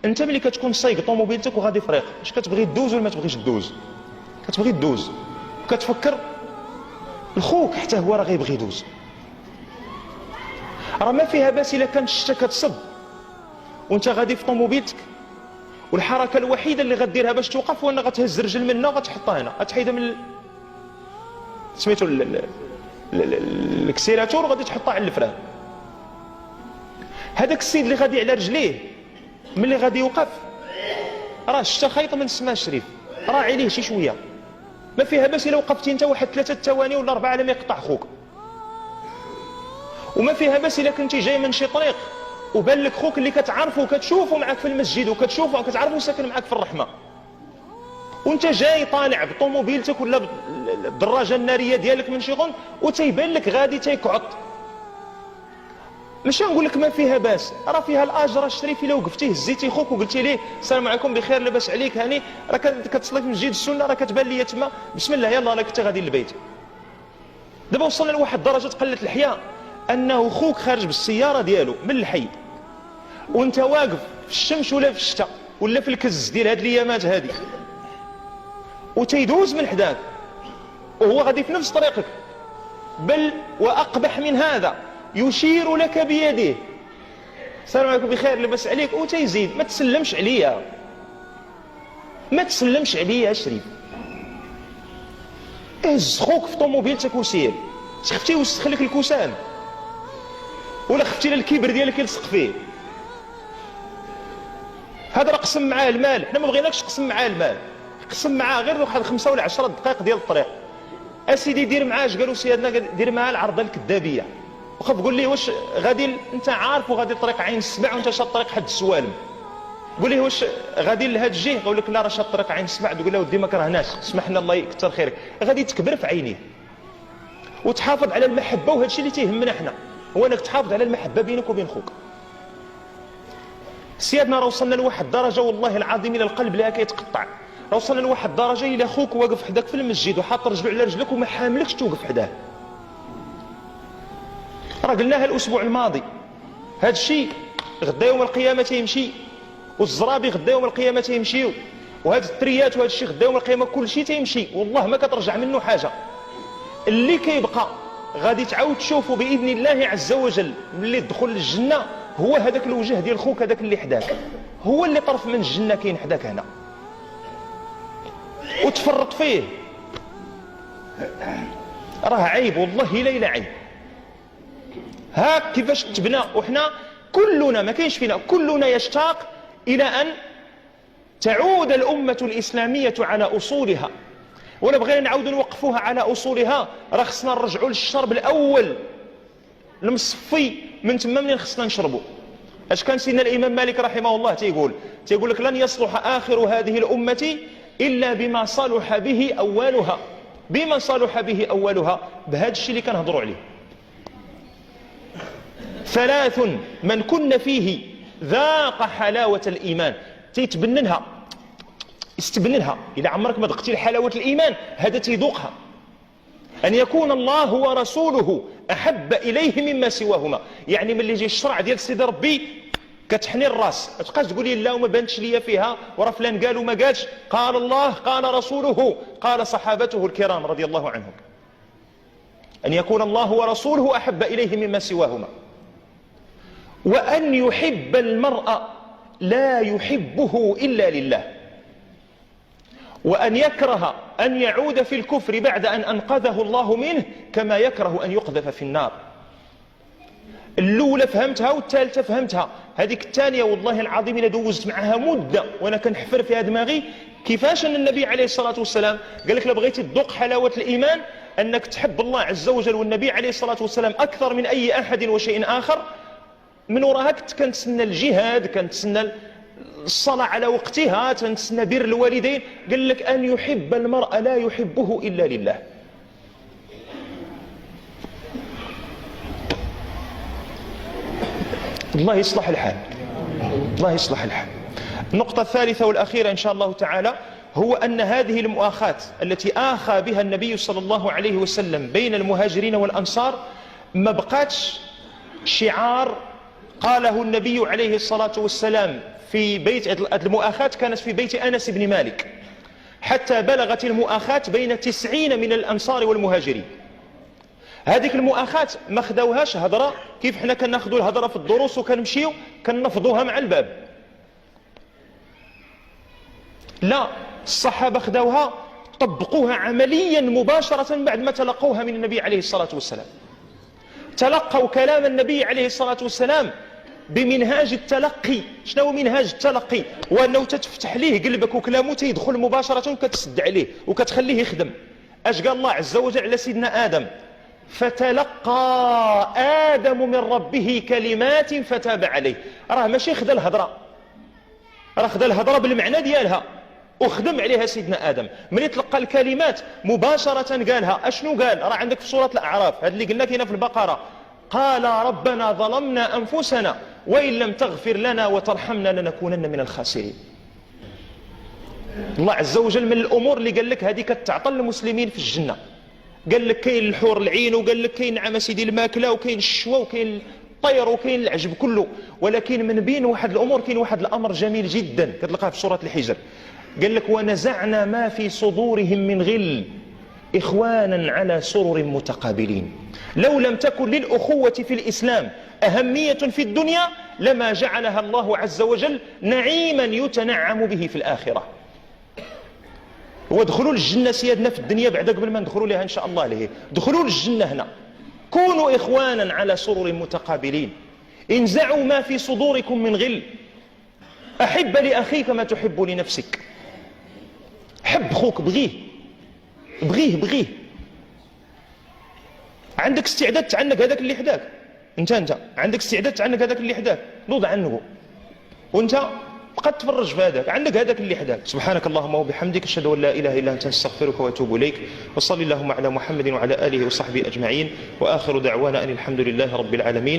انت ملي كتكون سايق طوموبيلتك وغادي في طريق، اش كتبغي دوز ولا ما تبغيش دوز؟ كتبغي دوز، وكتفكر الخوك حتى هو راه غيبغي يدوز. راه ما فيها باس الا كان الشتا كتصب وانت غادي في طوموبيلتك، والحركه الوحيده اللي غديرها باش توقف هو انك غتهز الرجل من هنا وغتحطها هنا، غتحيدها من سميتو الاكسيلاتور وغادي تحطها على الفران. هذاك السيد اللي غادي على رجليه ملي غادي يوقف راه الشتا خايطه من السماء الشريف، راعي ليه شي شويه. ما فيها باس الا وقفتي انت واحد 3 ثواني ولا 4 على ما يقطع خوك. وما فيها باس الا كنتي جاي من شي طريق وبان لك خوك اللي كتعرفه وكتشوفه معاك في المسجد وكتشوفه وكتعرفه ساكن معاك في الرحمه، وانت جاي طالع بطوموبيلتك ولا بالدراجه الناريه ديالك من شي غن وتيبان لك غادي تيكعط. ماشي نقول لك ما فيها باس، راه فيها الاجر الشريف الا وقفتي هزيتي خوك وقلتي ليه السلام عليكم بخير لاباس عليك هاني راه كتصلي في مسجد السنه راه كتبان لي تما بسم الله يلاه راه كنت غادي للبيت. دابا وصلنا لواحد درجه قله الحياء انه خوك خارج بالسياره ديالو من الحي وانت واقف في الشمس ولا في الشتاء ولا في الكز ديال هاد الايامات هادي وتيدوز من حداك وهو غادي في نفس طريقك، بل واقبح من هذا يشير لك بيده السلام عليكم بخير لاباس عليك وتيزيد ما تسلمش عليا، ما تسلمش عليا شريف. هز خوك في طوموبيلتك وسير، خفتي وسخ لك الكوسان ولا خفتي للكبر ديالك يلصق فيه. هذا راه قسم معاه المال، حنا ما بغيناكش تقسم معاه المال، قسم معاه غير واحد 5 ولا 10 دقائق ديال الطريق. اسيدي دير معاه اش قالوا سيادنا، دير معاه العرضه الكذابيه. وخا تقول لي واش غادي انت عارف وغادي طريق عين السبع وانت شاد طريق حد السوالم، قول لي واش غادي لهاد الجهه يقول لك لا راه شاد طريق عين السبع، تقول له ودي ما كرهناش اسمح لنا الله يكثر خيرك، غادي تكبر في عينيه. وتحافظ على المحبه، وهذا الشيء اللي تيهمنا حنا هو انك تحافظ على المحبه بينك وبين خوك. سيادنا راه وصلنا لواحد الدرجه والله العظيم الى القلب لها كيتقطع، راه وصلنا لواحد الدرجه الى خوك واقف حداك في المسجد وحاط رجلو على رجلك وما حاملكش توقف حداه. راه قلناها الاسبوع الماضي، هذا الشيء غدا يوم القيامه تيمشي، والزرابي غدا يوم القيامه تيمشيو، وهاد التريات وهذا الشيء غدا يوم القيامه كل شيء تيمشي، والله ما كترجع منه حاجه. اللي كيبقى غادي تعاود تشوفه باذن الله عز وجل ملي تدخل للجنه هو هذاك الوجه ديال خوك هذاك اللي حداك، هو اللي طرف من الجنه كاين حداك هنا، وتفرط فيه راه عيب والله لا عيب. ها كيفاش تبنى، وحنا كلنا ما كاينش فينا، كلنا يشتاق الى ان تعود الامه الاسلاميه على اصولها، ولا بغينا نعاودوا نوقفوها على اصولها راه خصنا نرجعوا للشرب الاول المصفي، من تما منين خصنا نشربوا. اش كان سيدنا الامام مالك رحمه الله تيقول لك لن يصلح اخر هذه الامه الا بما صلح به اولها. بما صلح به اولها بهذا الشيء اللي كنهضروا عليه. 3 من كن فيه ذاق حلاوه الايمان، تيتبننها استبننها. إذا عمرك ما ذقتي حلاوة الإيمان هذا تيذوقها. أن يكون الله ورسوله أحب إليه مما سواهما، يعني من اللي يجي الشرع ديال سيدي ربي كتحني الراس، ما تبقاش تقولي لا وما بانتش ليا فيها وراه فلان قال وما قالش، قال الله قال رسوله قال صحابته الكرام رضي الله عنهم. أن يكون الله ورسوله أحب إليه مما سواهما، وأن يحب المرء لا يحبه إلا لله، وأن يكره أن يعود في الكفر بعد أن أنقذه الله منه كما يكره أن يقذف في النار. الأولى فهمتها والثالثة فهمتها، هذيك الثانية والله العظيم إلا دوزت معها مدة وأنا كنحفر فيها دماغي كيفاش أن النبي عليه الصلاة والسلام قال لك لبغيتي تذوق حلاوة الإيمان أنك تحب الله عز وجل والنبي عليه الصلاة والسلام أكثر من أي أحد وشيء آخر. من وراها كنتسنى الجهاد، كنتسنى الصلاة على وقتها، تنتسنى بر الوالدين. قال لك أن يحب المرء لا يحبه إلا لله. الله يصلح الحال، الله يصلح الحال. النقطة الثالثة والأخيرة إن شاء الله تعالى هو أن هذه المؤاخاة التي آخى بها النبي صلى الله عليه وسلم بين المهاجرين والأنصار ما بقاتش شعار قاله النبي عليه الصلاة والسلام في بيت المؤاخاة كانت في بيت أنس بن مالك، حتى بلغت المؤاخاة بين 90 من الأنصار والمهاجرين. هذيك المؤاخاة ما خداوهاش هضرة كيف حنا كناخذوا الهضرة في الدروس وكنمشيو كنفضوها مع الباب، لا، الصحابة خداوها طبقوها عمليا مباشرة بعد ما تلقوها من النبي عليه الصلاة والسلام. تلقوا كلام النبي عليه الصلاة والسلام بمنهاج التلقي. شنو هو منهاج التلقي؟ وأنه تتفتح ليه قلبك وكلامه تيدخل مباشرة وكتسد عليه وكتخليه يخدم. اش قال الله عز وجل على سيدنا آدم؟ فتلقى آدم من ربه كلمات فتاب عليه. راه ماشي خذا الهضرة، راه خذا الهضرة بالمعنى ديالها وخدم عليها سيدنا آدم. ملي تلقى الكلمات مباشرة قالها. اشنو قال؟ راه عندك في سورة الأعراف، هذا اللي قلنا كاينه في البقرة، قال ربنا ظلمنا أنفسنا وإن لم تغفر لنا وترحمنا لنكونن من الخاسرين. الله عز وجل من الأمور اللي قال لك هذه كتعطل المسلمين في الجنة، قال لك كاين الحور العين، وقال لك كاين نعم سيدي الماكلة، وكاين الشوا، وكاين الطير، وكاين العجب كله. ولكن من بين واحد الأمور كاين واحد الأمر جميل جدا كتلقاه في سورة الحجر، قال لك ونزعنا ما في صدورهم من غل إخوانا على سرر متقابلين. لو لم تكن للأخوة في الإسلام أهمية في الدنيا لما جعلها الله عز وجل نعيما يتنعم به في الآخرة. وادخلوا الجنة سيادنا في الدنيا بعد قبل ما ندخلوا لها إن شاء الله ليه. دخلوا الجنة هنا، كونوا إخوانا على سرر متقابلين، انزعوا ما في صدوركم من غل، أحب لأخيك ما تحب لنفسك. حب خوك، بغيه بغيه بغيه. عندك استعداد تعنق هذاك اللي حداك، انت عندك استعداد تعنق هذاك اللي حداك، نوض عنه وانت بقى تفرج في هذاك، عندك هذاك اللي حداك. سبحانك اللهم وبحمدك، اشهد ان لا اله الا انت، استغفرك واتوب اليك. وصلي اللهم على محمد وعلى اله وصحبه اجمعين، واخر دعوانا ان الحمد لله رب العالمين.